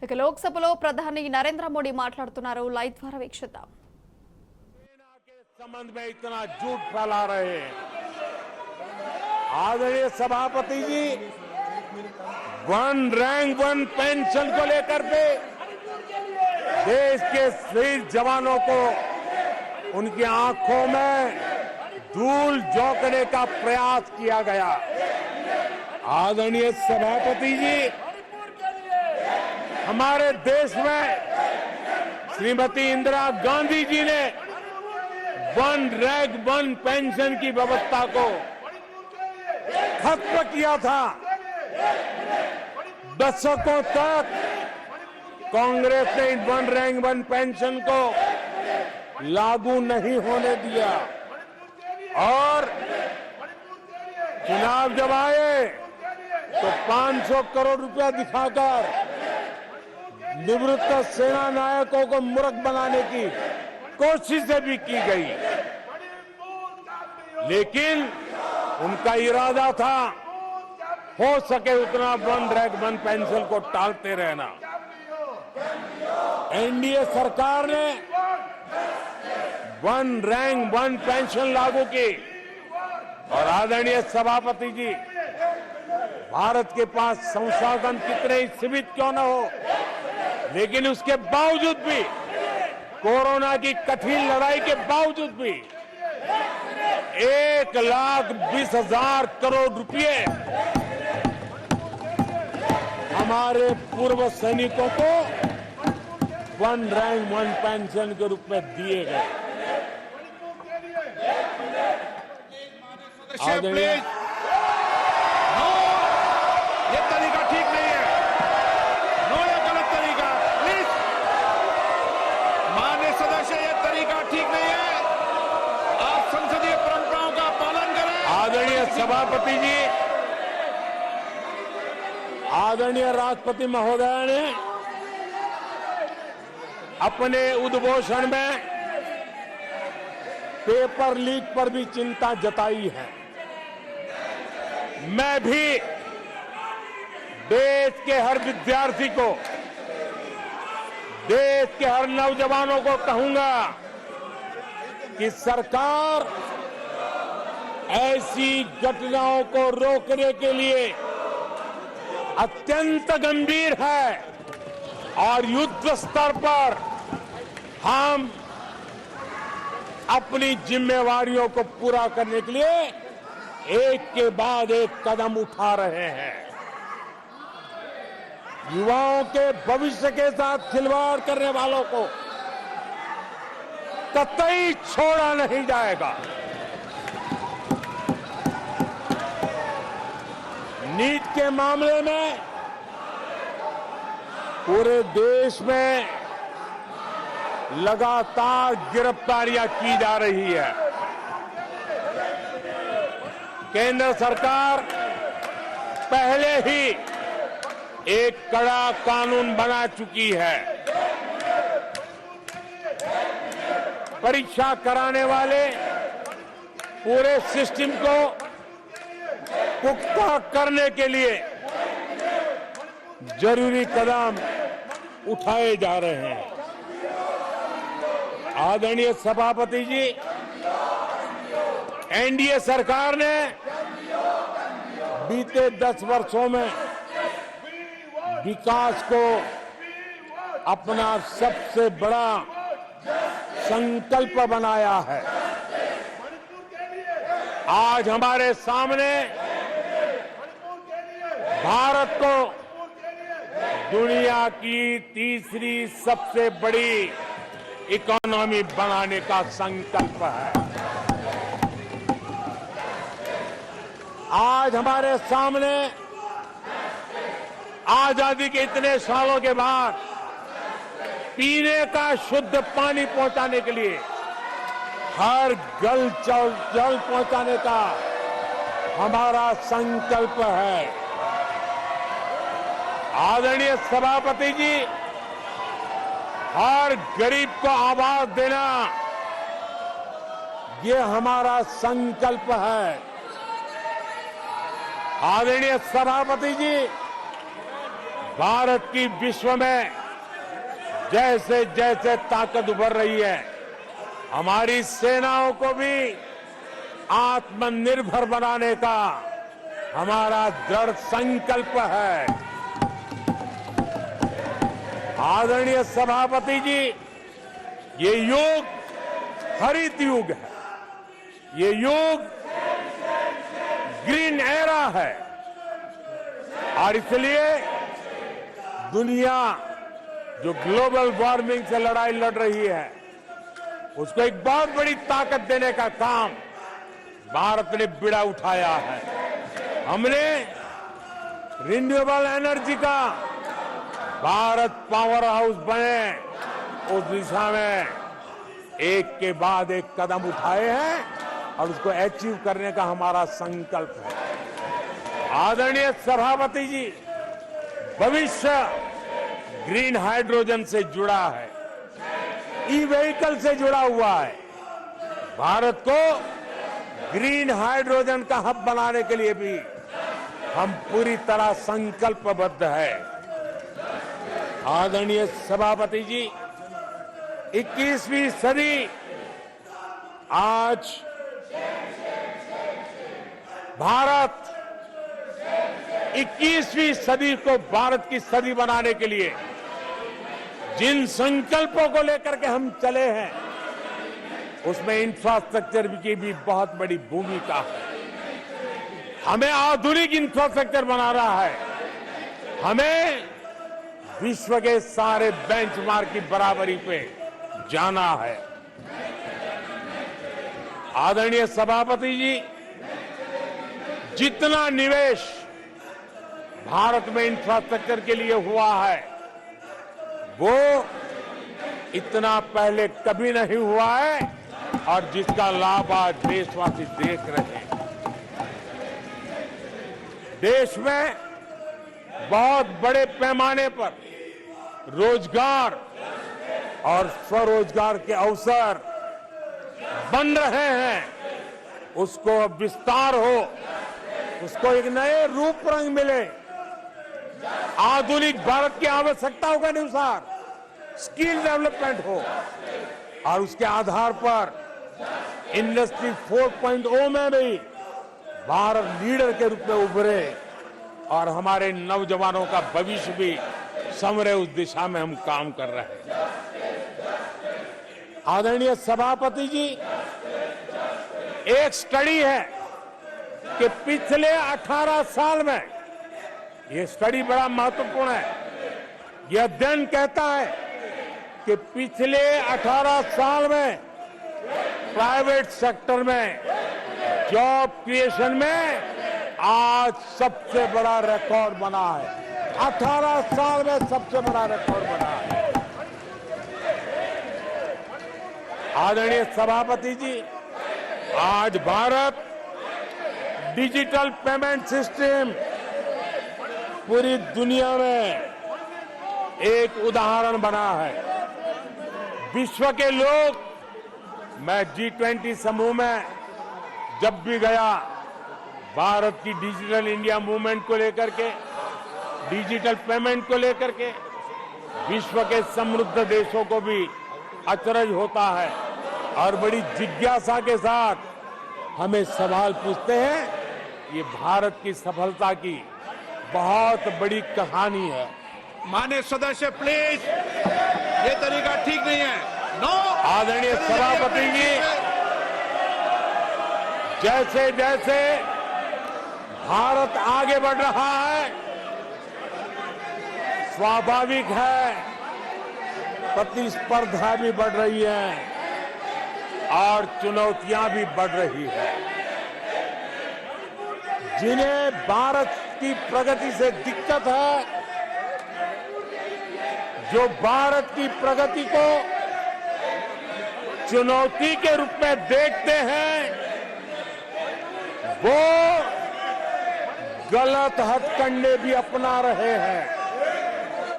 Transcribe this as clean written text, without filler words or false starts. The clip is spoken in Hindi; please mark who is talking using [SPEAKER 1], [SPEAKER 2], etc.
[SPEAKER 1] ఇక లోక్సభలో ప్రధాని నరేంద్ర మోడీ మాట్లాడుతున్నారు. లైవ్ ద్వారా వీక్షిద్దాం.
[SPEAKER 2] संबंध में इतना झूठ फैला रहे हैं आदरणीय सभापति जी। वन रैंक वन पेंशन को लेकर के देश के शहीद जवानों को उनकी आंखों में धूल झोंकने का प्रयास किया गया। आदरणीय सभापति जी, हमारे देश में श्रीमती इंदिरा गांधी जी ने वन रैंक वन पेंशन की व्यवस्था को खत्म किया था। दशकों तक कांग्रेस ने वन रैंक वन पेंशन को लागू नहीं होने दिया और चुनाव जब आए तो 500 करोड़ रुपया दिखाकर निवृत्त सेना नायकों को मूर्ख बनाने की कोशिशें भी की गई, लेकिन उनका इरादा था हो सके उतना वन रैंक वन पेंशन को टालते रहना। एनडीए सरकार ने वन रैंक वन पेंशन लागू की और आदरणीय सभापति जी, भारत के पास संसाधन कितने ही सीमित क्यों न हो, लेकिन उसके बावजूद भी कोरोना की कठिन लड़ाई के बावजूद भी 1,20,000 करोड़ रुपए हमारे पूर्व सैनिकों को वन रैंक वन पेंशन के रूप में दिए गए।
[SPEAKER 3] ये तरीका ठीक नहीं है। नो, ये गलत तरीका। प्लीज माननीय सदस्य, ये तरीका ठीक नहीं है। आप संसदीय परंपराओं का पालन करें।
[SPEAKER 2] आदरणीय सभापति जी, आदरणीय राष्ट्रपति महोदय ने अपने उद्घोषण में पेपर लीक पर भी चिंता जताई है। मैं भी देश के हर विद्यार्थी को, देश के हर नौजवानों को कहूंगा कि सरकार ऐसी घटनाओं को रोकने के लिए अत्यंत गंभीर है और युद्ध स्तर पर हम अपनी जिम्मेवारियों को पूरा करने के लिए एक के बाद एक कदम उठा रहे हैं। युवाओं के भविष्य के साथ खिलवाड़ करने वालों को कतई छोड़ा नहीं जाएगा। नीट के मामले में पूरे देश में लगातार गिरफ्तारियां की जा रही है। केंद्र सरकार पहले ही एक कड़ा कानून बना चुकी है। परीक्षा कराने वाले पूरे सिस्टम को पुख्ता करने के लिए जरूरी कदम उठाए जा रहे हैं। आदरणीय सभापति जी, एनडीए सरकार ने बीते 10 वर्षों में विकास को अपना सबसे बड़ा संकल्प बनाया है। आज हमारे सामने भारत को दुनिया की तीसरी सबसे बड़ी इकोनॉमी बनाने का संकल्प है। आज हमारे सामने आजादी के इतने सालों के बाद पीने का शुद्ध पानी पहुंचाने के लिए हर जल पहुंचाने का हमारा संकल्प है। आदरणीय सभापति जी, हर गरीब को आवाज देना ये हमारा संकल्प है। आदरणीय सभापति जी, भारत की विश्व में जैसे जैसे ताकत उभर रही है, हमारी सेनाओं को भी आत्मनिर्भर बनाने का हमारा दृढ़ संकल्प है। आदरणीय सभापति जी, ये युग हरित युग है, ये युग ग्रीन एरा है और इसलिए दुनिया जो ग्लोबल वार्मिंग से लड़ाई लड़ रही है, उसको एक बहुत बड़ी ताकत देने का काम भारत ने बीड़ा उठाया है। हमने रिन्यूएबल एनर्जी का भारत पावर हाउस बने, उस दिशा में एक के बाद एक कदम उठाए हैं और उसको अचीव करने का हमारा संकल्प है। आदरणीय सभापति जी, भविष्य ग्रीन हाइड्रोजन से जुड़ा है, ई व्हीकल से जुड़ा हुआ है। भारत को ग्रीन हाइड्रोजन का हब बनाने के लिए भी हम पूरी तरह संकल्पबद्ध है। आदरणीय सभापति जी, 21वीं सदी आज भारत 21वीं सदी को भारत की सदी बनाने के लिए जिन संकल्पों को लेकर के हम चले हैं, उसमें इंफ्रास्ट्रक्चर की भी बहुत बड़ी भूमिका है। हमें आधुनिक इंफ्रास्ट्रक्चर बनाना है, हमें विश्व के सारे बेंचमार्क की बराबरी पे जाना है। आदरणीय सभापति जी, जितना निवेश भारत में इंफ्रास्ट्रक्चर के लिए हुआ है, वो इतना पहले कभी नहीं हुआ है और जिसका लाभ आज देशवासी देख रहे हैं। देश में बहुत बड़े पैमाने पर रोजगार और स्वरोजगार के अवसर बन रहे हैं। उसको अब विस्तार हो, उसको एक नए रूप रंग मिले, आधुनिक भारत की आवश्यकताओं के अनुसार स्किल डेवलपमेंट हो और उसके आधार पर इंडस्ट्री 4.0 में भी भारत लीडर के रूप में उभरे और हमारे नौजवानों का भविष्य भी संवरे, उस दिशा में हम काम कर रहे हैं। आदरणीय सभापति जी, एक स्टडी है कि पिछले 18 साल में, ये स्टडी बड़ा महत्वपूर्ण है, यह अध्ययन कहता है कि पिछले 18 साल में प्राइवेट सेक्टर में जॉब क्रिएशन में आज सबसे बड़ा रिकॉर्ड बना है। 18 साल में सबसे बड़ा रिकॉर्ड बना है। आदरणीय सभापति जी, आज भारत डिजिटल पेमेंट सिस्टम पूरी दुनिया में एक उदाहरण बना है। विश्व के लोग, मैं G20 समूह में जब भी गया, भारत की डिजिटल इंडिया मूवमेंट को लेकर के, डिजिटल पेमेंट को लेकर के विश्व के समृद्ध देशों को भी अचरज होता है और बड़ी जिज्ञासा के साथ हमें सवाल पूछते हैं। ये भारत की सफलता की बहुत बड़ी कहानी है।
[SPEAKER 3] माननीय सदस्य प्लीज, ये तरीका ठीक नहीं है। नो।
[SPEAKER 2] आदरणीय सभापति जी, जैसे जैसे भारत आगे बढ़ रहा है, स्वाभाविक है प्रतिस्पर्धा भी बढ़ रही है और चुनौतियां भी बढ़ रही है। जिन्हें भारत की प्रगति से दिक्कत है, जो भारत की प्रगति को चुनौती के रूप में देखते हैं, वो गलत हथकंडे भी अपना रहे हैं।